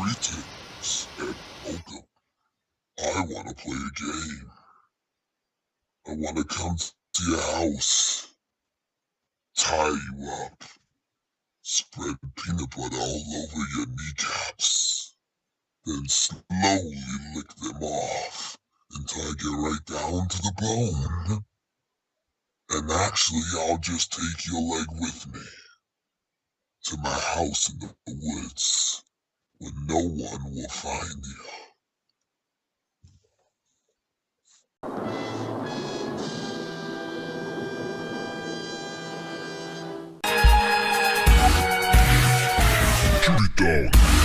Greetings and welcome. I want to play a game. I want to come to your house, tie you up, spread peanut butter all over your kneecaps, then slowly lick them off until I get right down to the bone. And actually, I'll just take your leg with me to my house in the woods where no one will find you. Shoot it down.